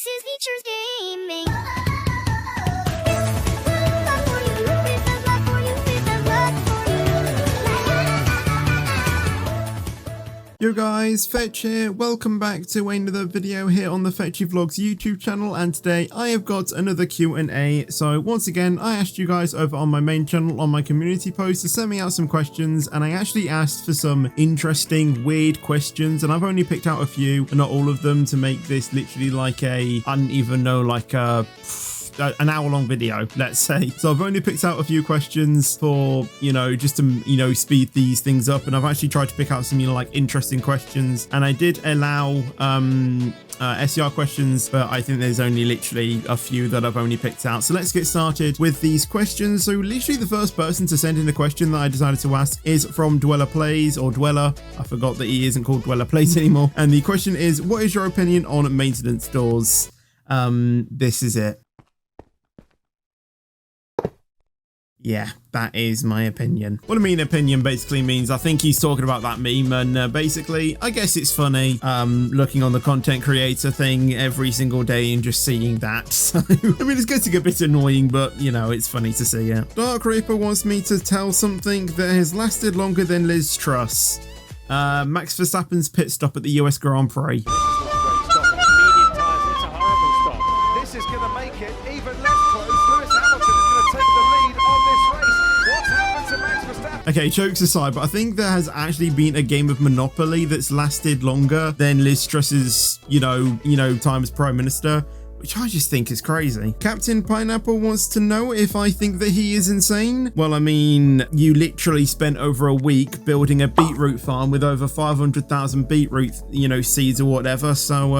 This is Features Gaming. Yo guys, Fetch here, welcome back to another video here on the Fetchy Vlogs YouTube channel, and today I have got another Q&A. So once again, I asked you guys over on my main channel on my community post to send me out some questions, and I actually asked for some interesting, weird questions, and I've only picked out a few, and not all of them, to make this literally like I don't even know, like an hour-long video, let's say. So I've only picked out a few questions for, just to, speed these things up, and I've actually tried to pick out some, like interesting questions, and I did allow SCR questions, but I think there's only literally a few that I've only picked out. So let's get started with these questions. So literally the first person to send in a question that I decided to ask is from Dweller Plays, or Dweller. I forgot that he isn't called Dweller Plays anymore. And the question is, what is your opinion on maintenance doors? This is it. Yeah, that is my opinion. What I mean opinion basically means I think he's talking about that meme, and basically I guess it's funny looking on the content creator thing every single day and just seeing that. So I mean, it's getting a bit annoying, but it's funny to see it. Dark Reaper wants me to tell something that has lasted longer than Liz Truss. Max Verstappen's pit stop at the US Grand Prix. Okay, jokes aside, but I think there has actually been a game of Monopoly that's lasted longer than Liz Truss's, time as Prime Minister, which I just think is crazy. Captain Pineapple wants to know if I think that he is insane. Well, I mean, you literally spent over a week building a beetroot farm with over 500,000 beetroot, seeds or whatever. So,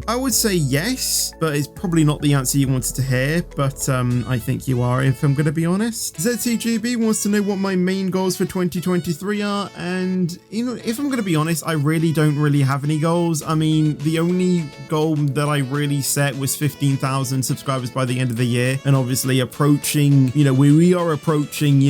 I would say yes, but it's probably not the answer you wanted to hear. But, I think you are, if I'm going to be honest. ZTGB wants to know what my main goals for 2023 are. And, if I'm going to be honest, I really don't have any goals. I mean, the only goal that I really set was 15,000 subscribers by the end of the year, and obviously approaching, we are approaching, the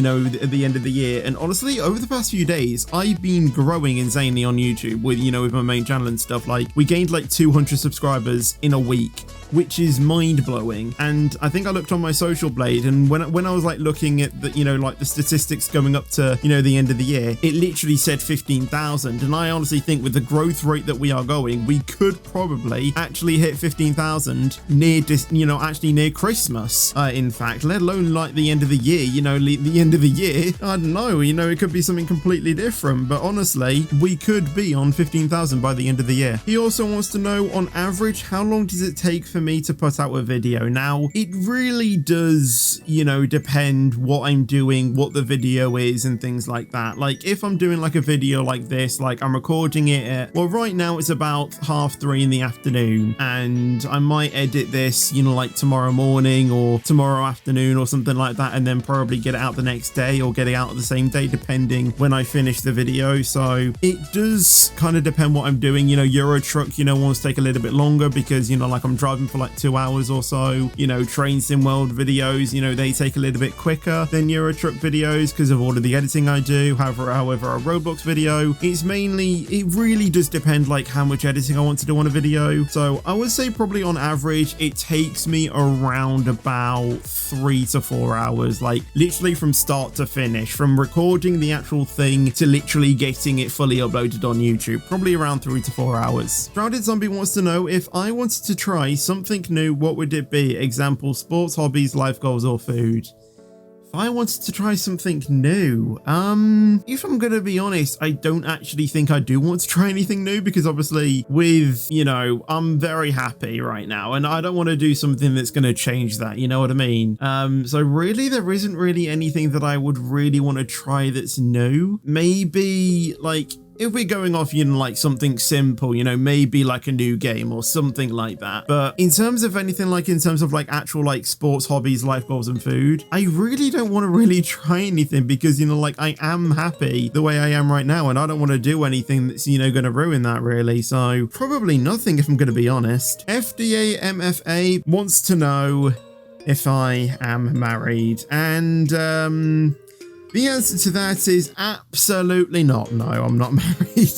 end of the year. And honestly, over the past few days, I've been growing insanely on YouTube with, with my main channel and stuff. Like, we gained like 200 subscribers in a week, which is mind-blowing. And I think I looked on my Social Blade, and when I was like looking at the, like the statistics going up to, the end of the year, it literally said 15,000. And I honestly think with the growth rate that we are going, we could probably actually hit 15,000 actually near Christmas, in fact, let alone like the end of the year. The end of the year, I don't know, it could be something completely different, but honestly, we could be on 15,000 by the end of the year. He also wants to know, on average, how long does it take for me to put out a video? Now, it really does, depend what I'm doing, what the video is, and things like that. Like, if I'm doing like a video like this, like I'm recording it at, well, right now it's about 3:30 in the afternoon, and I might edit this, like tomorrow morning or tomorrow afternoon or something like that, and then probably get it out the next day or get it out the same day, depending when I finish the video. So it does kind of depend what I'm doing. Euro Truck, wants to take a little bit longer because, like I'm driving for like 2 hours or so. Train Sim World videos, they take a little bit quicker than Euro Truck videos because of all of the editing I do. However, a Roblox video, it really does depend like how much editing I want to do on a video. So I would say probably on average, it takes me around about 3 to 4 hours, like literally from start to finish, from recording the actual thing to literally getting it fully uploaded on YouTube, probably around 3 to 4 hours. Shrouded Zombie wants to know, if I wanted to try something new, what would it be? Example, sports, hobbies, life goals, or food. If I wanted to try something new, if I'm gonna be honest, I don't actually think I do want to try anything new, because obviously with, I'm very happy right now, and I don't want to do something that's gonna change that, you know what I mean? So really there isn't really anything that I would really want to try that's new. Maybe like, if we're going off, like something simple, maybe like a new game or something like that. But in terms of anything like, in terms of like actual like sports, hobbies, life goals, and food, I really don't want to really try anything because, like I am happy the way I am right now, and I don't want to do anything that's, going to ruin that really. So probably nothing, if I'm going to be honest. FDA MFA wants to know if I am married, and The answer to that is absolutely not. No, I'm not married.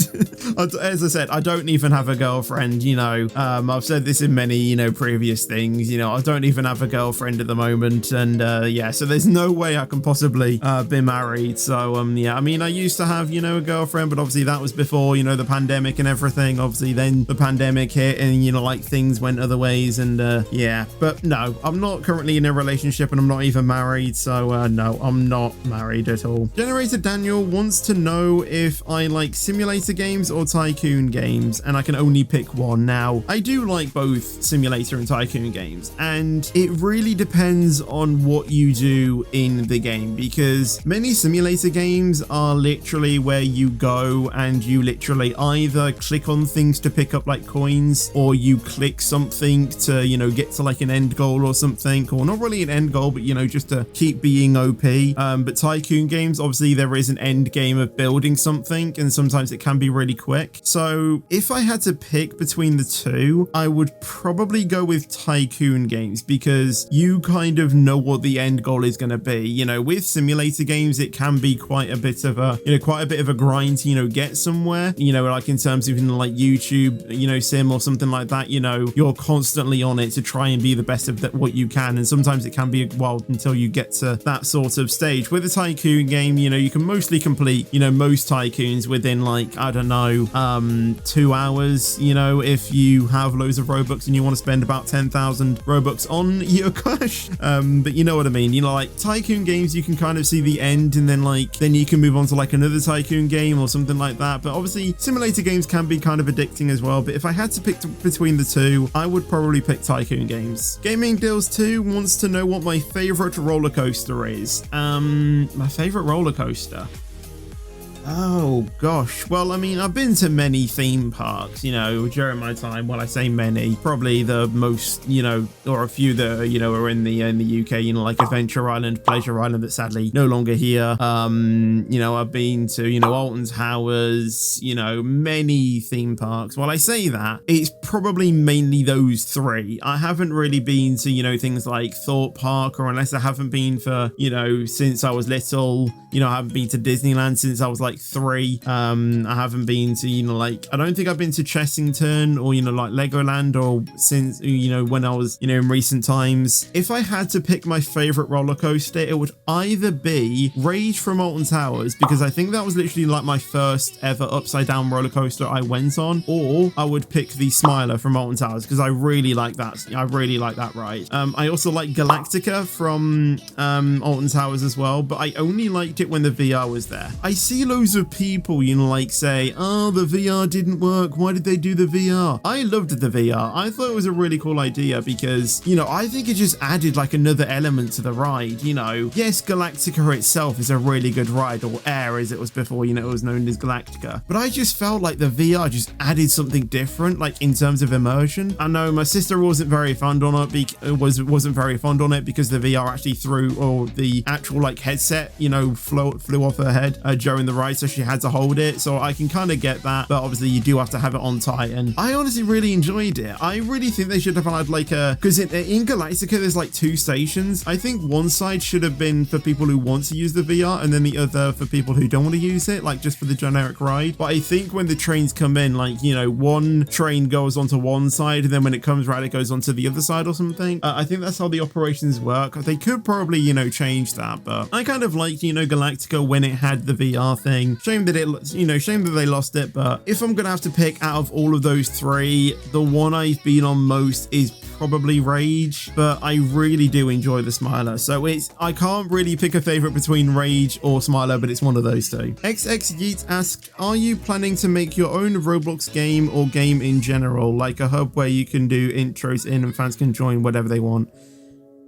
As I said, I don't even have a girlfriend, you know. I've said this in many, you know, previous things, you know, I don't even have a girlfriend at the moment. And yeah, so there's no way I can possibly be married. So yeah, I mean, I used to have, you know, a girlfriend, but obviously that was before, you know, the pandemic and everything. Obviously then the pandemic hit and, you know, like things went other ways. And yeah, but no, I'm not currently in a relationship and I'm not even married. So no, I'm not married at all. Generator Daniel wants to know if I like simulator games or tycoon games, and I can only pick one. Now, I do like both simulator and tycoon games, and it really depends on what you do in the game, because many simulator games are literally where you go and you literally either click on things to pick up like coins, or you click something to, you know, get to like an end goal or something, or not really an end goal, but you know, just to keep being OP. But tycoon games, obviously there is an end game of building something, and sometimes it can be really quick. So if I had to pick between the two, I would probably go with tycoon games, because you kind of know what the end goal is going to be. You know, with simulator games, it can be quite a bit of a, you know, quite a bit of a grind to, you know, get somewhere, you know, like in terms of, you know, like YouTube, you know, sim or something like that. You know, you're constantly on it to try and be the best of what you can, and sometimes it can be a while until you get to that sort of stage. With a tycoon game, you know, you can mostly complete, you know, most tycoons within like, I don't know, 2 hours, you know, if you have loads of Robux and you want to spend about 10,000 Robux on your cash. But you know what I mean, you know, like tycoon games, you can kind of see the end, and then you can move on to like another tycoon game or something like that. But obviously simulator games can be kind of addicting as well. But if I had to pick between the two, I would probably pick tycoon games. Gaming Deals 2 wants to know what my favorite roller coaster is. My favorite roller coaster. Oh gosh, well, I mean, I've been to many theme parks, you know, during my time. Well, I say many, probably the most, you know, or a few that, you know, are in the UK, you know, like Adventure Island, Pleasure Island, that's sadly no longer here. You know, I've been to, you know, Alton Towers, you know, many theme parks. While I say that, it's probably mainly those three. I haven't really been to, you know, things like Thorpe Park, or unless I haven't been for, you know, since I was little, you know, I haven't been to Disneyland since I was like 3. I haven't been to, you know, like, I don't think I've been to Chessington or, you know, like Legoland, or since, you know, when I was, you know, in recent times. If I had to pick my favorite roller coaster, it would either be Rage from Alton Towers, because I think that was literally like my first ever upside down roller coaster I went on, or I would pick the Smiler from Alton Towers, because I really like that. I really like that ride. I also like Galactica from Alton Towers as well, but I only liked it when the VR was there. I see loads of people, you know, like say, oh, the VR didn't work, why did they do the VR? I loved the VR. I thought it was a really cool idea, because, you know, I think it just added like another element to the ride. You know, yes, Galactica itself is a really good ride, or Air as it was before, you know, it was known as Galactica, but I just felt like the VR just added something different, like in terms of immersion. I know my sister wasn't very fond on it, wasn't very fond on it, because the VR actually threw, or the actual like headset, you know, flew off her head during the ride, so she had to hold it. So I can kind of get that, but obviously you do have to have it on tight. And I honestly really enjoyed it. I really think they should have had like a, because in Galactica there's like 2 stations. I think one side should have been for people who want to use the VR, and then the other for people who don't want to use it, like just for the generic ride. But I think when the trains come in, like, you know, one train goes onto one side, and then when it comes right, it goes onto the other side or something. I think that's how the operations work. They could probably, you know, change that, but I kind of liked, you know, Galactica when it had the VR thing. Shame that shame that they lost it. But if I'm gonna have to pick out of all of those 3, the one I've been on most is probably Rage, but I really do enjoy the Smiler. So I can't really pick a favorite between Rage or Smiler, but it's one of those 2. XX Yeet asked, are you planning to make your own Roblox game, or game in general, like a hub where you can do intros in and fans can join whatever they want?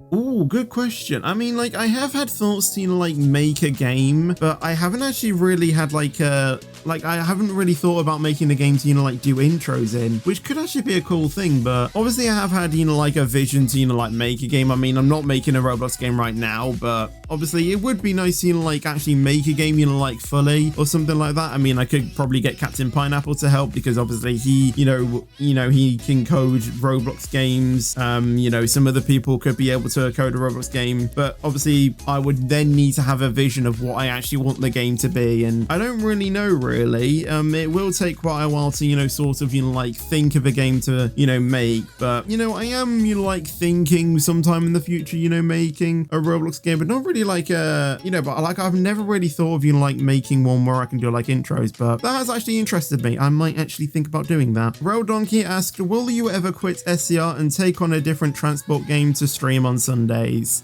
Oh, good question. I mean, like, I have had thoughts to, you know, like make a game, but I haven't actually really had like a like, I haven't really thought about making the game to, you know, like do intros in, which could actually be a cool thing. But obviously I have had, you know, like a vision to, you know, like make a game. I mean, I'm not making a Roblox game right now, but obviously it would be nice to, you know, like actually make a game, you know, like fully or something like that. I mean, I could probably get Captain Pineapple to help because obviously he, you know, he can code Roblox games. You know, some other people could be able to code a Roblox game, but obviously I would then need to have a vision of what I actually want the game to be, and I don't really know really. It will take quite a while to, you know, sort of, you know, like think of a game to, you know, make, but you know, I am, you know, like thinking sometime in the future, you know, making a Roblox game, but not really like you know, but like I've never really thought of, you know, like making one where I can do like intros, but that has actually interested me. I might actually think about doing that. Rail Donkey asked, will you ever quit SCR and take on a different transport game to stream on Sundays?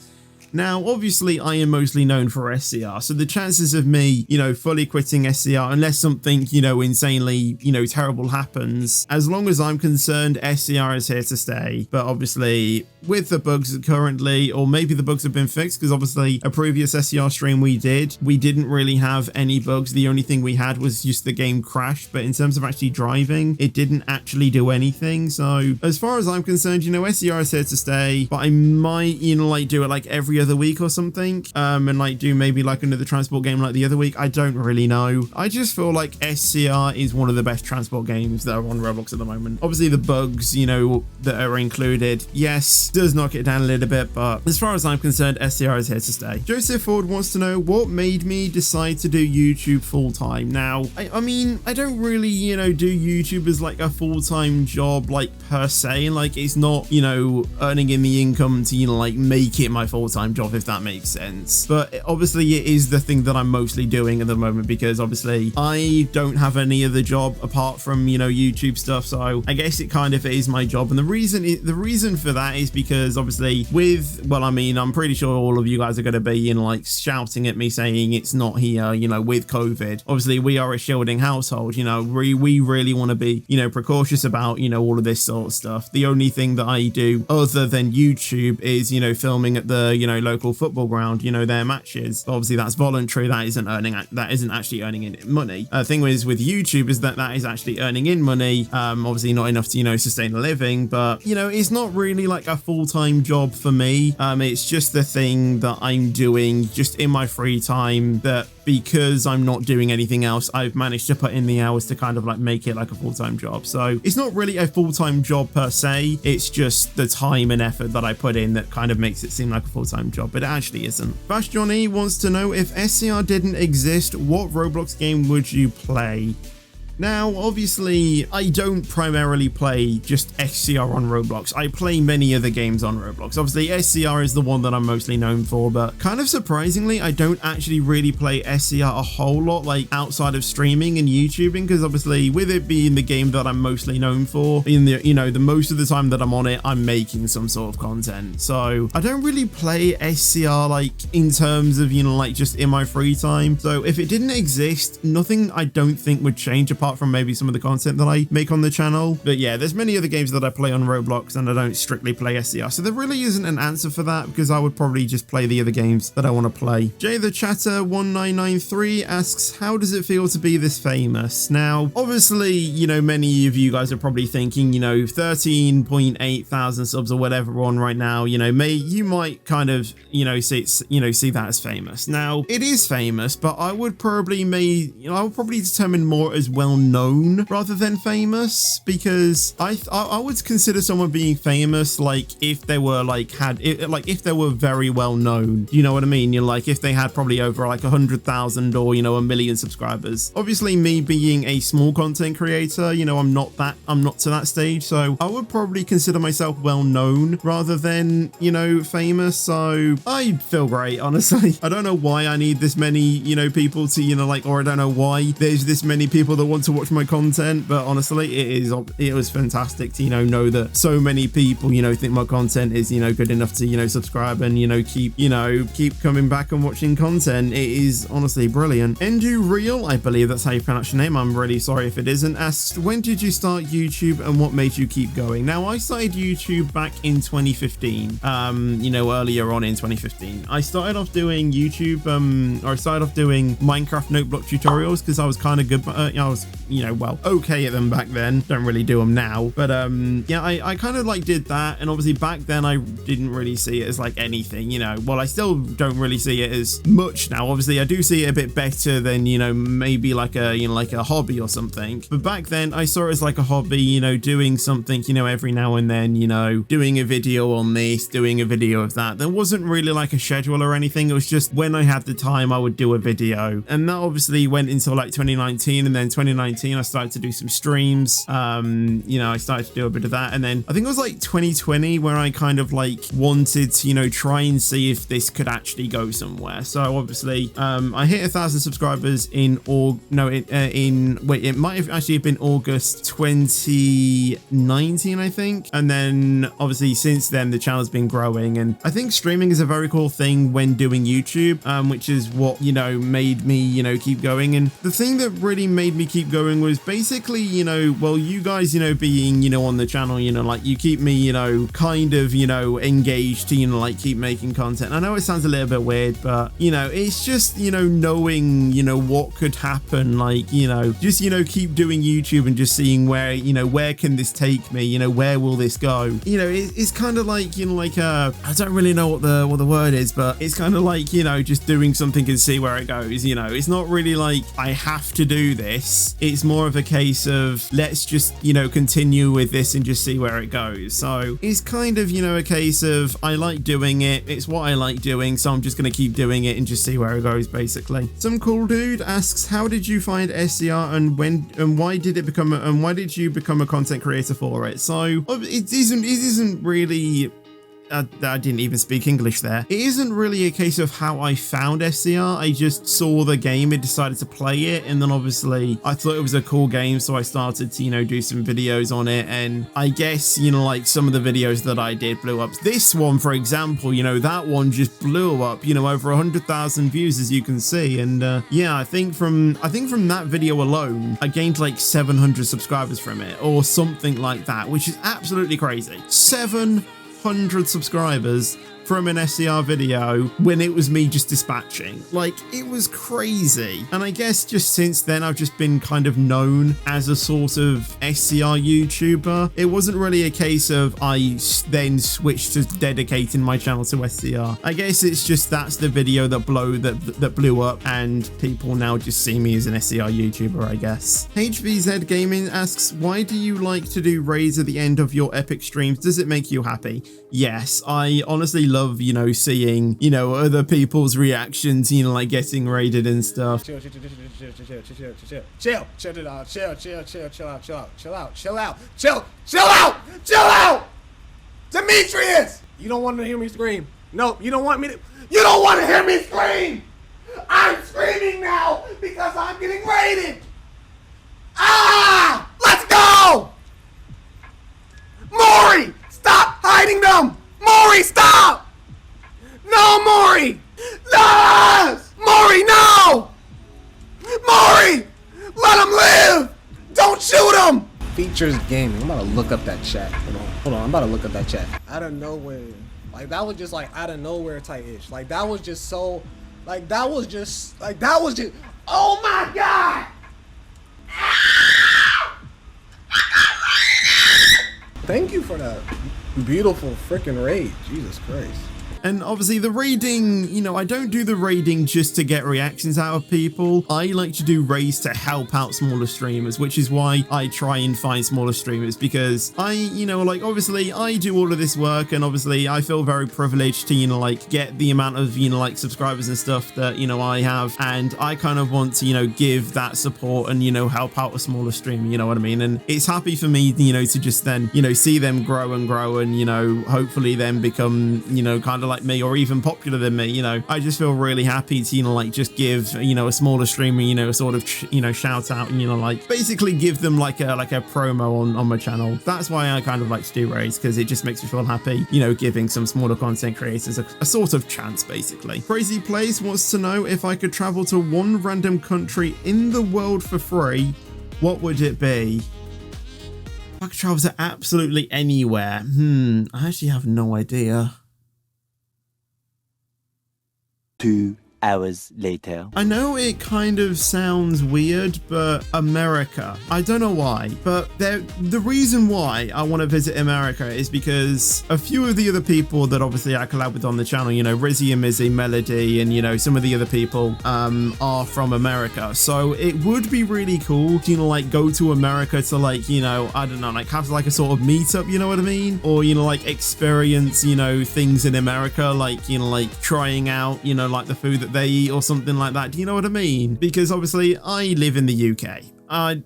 Now, obviously, I am mostly known for SCR, so the chances of me, you know, fully quitting SCR, unless something, you know, insanely, you know, terrible happens, as long as I'm concerned, SCR is here to stay. But obviously, with the bugs currently, or maybe the bugs have been fixed, because obviously a previous SCR stream we didn't really have any bugs. The only thing we had was just the game crashed, but in terms of actually driving, it didn't actually do anything. So as far as I'm concerned, you know, SCR is here to stay, but I might, you know, like do it like every other week or something, and like do maybe like another transport game like the other week. I don't really know. I just feel like SCR is one of the best transport games that are on Roblox at the moment. Obviously the bugs, you know, that are included, yes, does knock it down a little bit, but as far as I'm concerned, SCR is here to stay. Joseph Ford wants to know what made me decide to do YouTube full-time. Now, I mean, I don't really, you know, do YouTube as like a full-time job, like per se, like it's not, you know, earning in the income to, you know, like make it my full-time job, if that makes sense. But obviously it is the thing that I'm mostly doing at the moment, because obviously I don't have any other job apart from, you know, YouTube stuff, so I guess it kind of is my job. And the reason for that is because obviously with, well, I mean, I'm pretty sure all of you guys are going to be, you know, like shouting at me saying it's not here, you know, with COVID. Obviously we are a shielding household, you know, we really want to be, you know, precautious about, you know, all of this sort of stuff. The only thing that I do other than YouTube is, you know, filming at the, you know, local football ground, you know, their matches. Obviously that's voluntary, that isn't actually earning in money. Thing is with YouTube is that is actually earning in money, obviously not enough to, you know, sustain a living, but you know, it's not really like a full-time job for me. It's just the thing that I'm doing just in my free time, that because I'm not doing anything else, I've managed to put in the hours to kind of like make it like a full-time job. So it's not really a full-time job per se, it's just the time and effort that I put in that kind of makes it seem like a full-time job, but it actually isn't. Bash Johnny wants to know, if SCR didn't exist, what Roblox game would you play? Now, obviously, I don't primarily play just SCR on Roblox. I play many other games on Roblox. Obviously, SCR is the one that I'm mostly known for, but kind of surprisingly, I don't actually really play SCR a whole lot, like outside of streaming and YouTubing, because obviously, with it being the game that I'm mostly known for, in the, you know, the most of the time that I'm on it, I'm making some sort of content. So I don't really play SCR like in terms of, you know, like just in my free time. So if it didn't exist, nothing I don't think would change apart from maybe some of the content that I make on the channel. But yeah, there's many other games that I play on Roblox and I don't strictly play SCR. So there really isn't an answer for that, because I would probably just play the other games that I want to play. Jay the Chatter 1993 asks, how does it feel to be this famous? Now, obviously, you know, many of you guys are probably thinking, you know, 13.8 thousand subs or whatever we're on right now, you know, you might kind of, you know, see that as famous. Now, it is famous, but I would probably determine more as well known rather than famous, because I would consider someone being famous like if they were like if they were very well known, you know what I mean? You're like if they had probably over like 100,000 or, you know, 1 million subscribers. Obviously me being a small content creator, you know, I'm not to that stage, so I would probably consider myself well known rather than, you know, famous. So I feel great, honestly. I don't know why I need this many, you know, people to, you know, like, or I don't know why there's this many people that want want to watch my content, but honestly, it was fantastic to, know that so many people, think my content is, good enough to, subscribe and, keep coming back and watching content. It is honestly brilliant. Endu Real, I believe that's how you pronounce your name. I'm really sorry if it isn't. Asks, when did you start YouTube and what made you keep going? Now, I started YouTube back in 2015, earlier on in 2015. I started off doing YouTube, or I started off doing Minecraft noteblock tutorials because I was kind of good, I was, okay at them back then. Don't really do them now, but yeah, I kind of like did that. And obviously back then I didn't really see it as like anything, well, I still don't really see it as much now. Obviously I do see it a bit better than, maybe like a hobby or something. But back then I saw it as like a hobby, doing something, every now and then, doing a video on this, doing a video of that. There wasn't really like a schedule or anything. It was just when I had the time, I would do a video. And that obviously went until like 2019. And then 2019, I started to do some streams. I started to do a bit of that. And then I think it was like 2020 where I kind of like wanted to, try and see if this could actually go somewhere. So obviously, I hit 1,000 subscribers it might have actually been August 2019, I think. And then obviously since then, the channel's been growing. And I think streaming is a very cool thing when doing YouTube, which is what, made me, keep going. And the thing that really made me keep going was basically, well, you guys, being, on the channel, like you keep me, kind of, engaged to, like keep making content. I know it sounds a little bit weird, but, it's just, knowing, what could happen, like, just, keep doing YouTube and just seeing where, where can this take me, where will this go? It's kind of like, I don't really know what the word is, but it's kind of like, just doing something and see where it goes. It's not really like I have to do this. It's more of a case of let's just, continue with this and just see where it goes. So it's kind of, a case of I like doing it. It's what I like doing. So I'm just going to keep doing it and just see where it goes, basically. Some cool dude asks, how did you find SCR and why did you become a content creator for it? So it isn't really, I didn't even speak English there. It isn't really a case of how I found SCR. I just saw the game and decided to play it. And then obviously I thought it was a cool game. So I started to, do some videos on it. And I guess, like some of the videos that I did blew up. This one, for example, that one just blew up, over 100,000 views, as you can see. And yeah, I think from that video alone, I gained like 700 subscribers from it or something like that, which is absolutely crazy. 700 subscribers from an SCR video when it was me just dispatching. Like, it was crazy. And I guess just since then, I've just been kind of known as a sort of SCR YouTuber. It wasn't really a case of I then switched to dedicating my channel to SCR. I guess it's just that's the video that blew up and people now just see me as an SCR YouTuber, I guess. HVZ Gaming asks, why do you like to do raids at the end of your epic streams? Does it make you happy? Yes, I honestly love, seeing, other people's reactions, like getting raided and stuff. Chill out! Demetrius! You don't want to hear me scream. Nope, you don't want to hear me scream! I'm screaming now because I'm getting raided! Ah! Let's go! Maury! Stop hiding them! Maury, stop! No, Maury! No! Maury, no! Maury! Let him live! Don't shoot him! Features Gaming. I'm about to look up that chat. Hold on. I'm about to look up that chat. Out of nowhere. Like, that was just like out of nowhere tight-ish. Like, that was just so... Like, that was just... Oh my God! Thank you for that beautiful freaking raid. Jesus Christ. And obviously the raiding, I don't do the raiding just to get reactions out of people. I like to do raids to help out smaller streamers, which is why I try and find smaller streamers, because obviously I do all of this work, and obviously I feel very privileged to, get the amount of, subscribers and stuff that, I have. And I kind of want to, give that support and, help out a smaller streamer, you know what I mean? And it's happy for me, to just then, see them grow and, hopefully then become, kind of like me or even popular than me, you know, I just feel really happy to, you know, like just give, you know, a smaller streamer, you know, sort of, you know, shout out and, you know, like basically give them like a promo on my channel. That's why I kind of like to do raids, because it just makes me feel happy, you know, giving some smaller content creators a sort of chance, basically. Crazy Place wants to know, if I could travel to one random country in the world for free, what would it be? I could travel to absolutely anywhere. I actually have no idea. 2 hours later. I know it kind of sounds weird, but America, I don't know why, but the reason why I want to visit America is because a few of the other people that obviously I collab with on the channel, you know, Rizzy and Mizzy, Melody, and, you know, some of the other people are from America. So it would be really cool to, you know, like go to America to, like, you know, I don't know, like have like a sort of meetup, you know what I mean? Or, you know, like experience, you know, things in America, like, you know, like trying out, you know, like the food that they eat or something like that. Do you know what I mean? Because obviously I live in the UK. I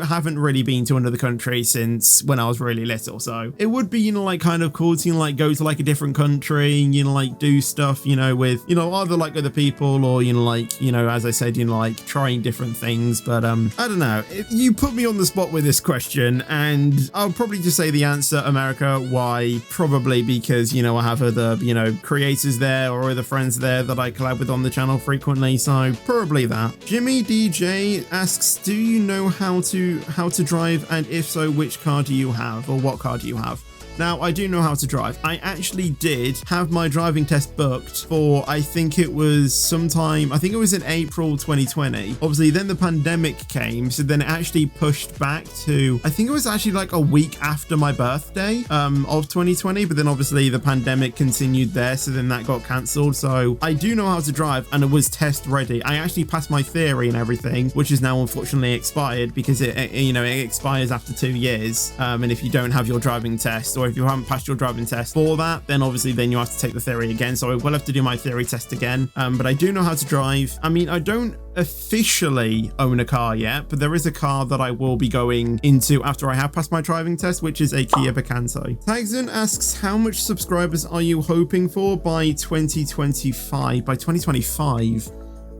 haven't really been to another country since when I was really little, so it would be, you know, like kind of cool to, you know, like go to like a different country and, you know, like do stuff, you know, with, you know, either like other people or, you know, like, you know, as I said, you know, like trying different things. But I don't know, you put me on the spot with this question, and I'll probably just say the answer, America. Why? Probably because, you know, I have other, you know, creators there or other friends there that I collab with on the channel frequently, so probably that. Jimmy DJ asks, do you know how to drive, and if so, which car do you have, or what car do you have? Now, I do know how to drive. I actually did have my driving test booked for, I think it was sometime, I think it was in April 2020. Obviously, then the pandemic came, so then it actually pushed back to, I think it was actually like a week after my birthday of 2020, but then obviously the pandemic continued there, so then that got cancelled. So I do know how to drive, and it was test ready. I actually passed my theory and everything, which is now unfortunately expired because it you know, it expires after 2 years. And if you don't have your driving test, or if you haven't passed your driving test for that, then obviously then you have to take the theory again. So I will have to do my theory test again. But I do know how to drive. I mean, I don't officially own a car yet, but there is a car that I will be going into after I have passed my driving test, which is a Kia Picanto. Tagson asks, how much subscribers are you hoping for by 2025? By 2025?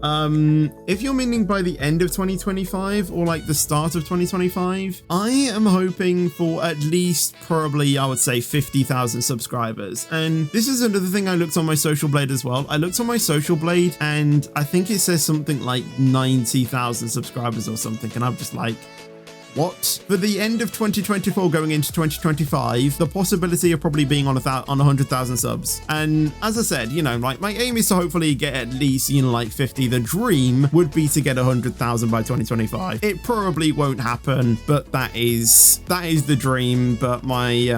If you're meaning by the end of 2025 or like the start of 2025, I am hoping for at least probably, I would say 50,000 subscribers. And this is another thing I looked on my Social Blade as well. I looked on my Social Blade and I think it says something like 90,000 subscribers or something. And I'm just like, what? For the end of 2024 going into 2025, the possibility of probably being on 100,000 subs. And as I said, you know, like my aim is to hopefully get at least, you know, like 50. The dream would be to get 100,000 by 2025. It probably won't happen, but that is the dream. But my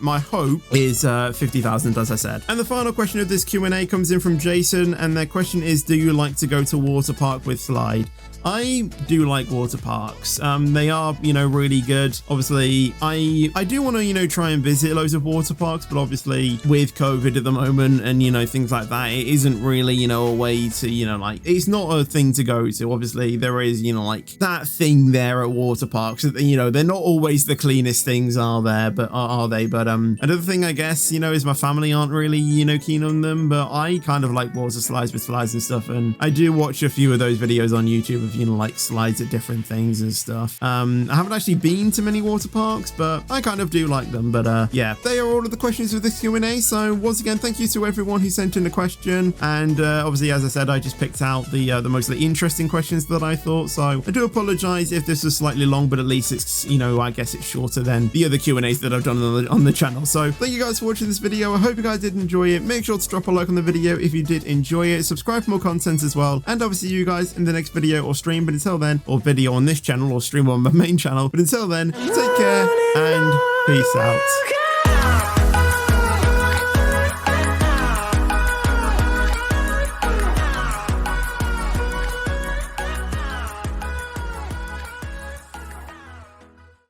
my hope is 50,000, as I said. And the final question of this Q&A comes in from Jason, and their question is, do you like to go to water park with Slide? I do like water parks. They are, you know, really good. Obviously, I do want to, you know, try and visit loads of water parks, but obviously with COVID at the moment and, you know, things like that, it isn't really, you know, a way to, you know, like, it's not a thing to go to. Obviously, there is, you know, like that thing there at water parks. You know, they're not always the cleanest things, are there? But are they? But another thing, I guess, you know, is my family aren't really, you know, keen on them. But I kind of like water slides with slides and stuff, and I do watch a few of those videos on YouTube of, you know, like slides at different things and stuff. I haven't actually been to many water parks, but I kind of do like them. But yeah, they are all of the questions of this Q&A. So once again, thank you to everyone who sent in a question. And obviously, as I said, I just picked out the mostly interesting questions that I thought. So I do apologize if this was slightly long, but at least it's, you know, I guess it's shorter than the other Q&As that I've done on the channel. So thank you guys for watching this video. I hope you guys did enjoy it. Make sure to drop a like on the video if you did enjoy it. Subscribe for more content as well. And obviously, you guys in the next video or stream. But until then, or video on this channel or stream on my main channel. But until then, take care and peace out.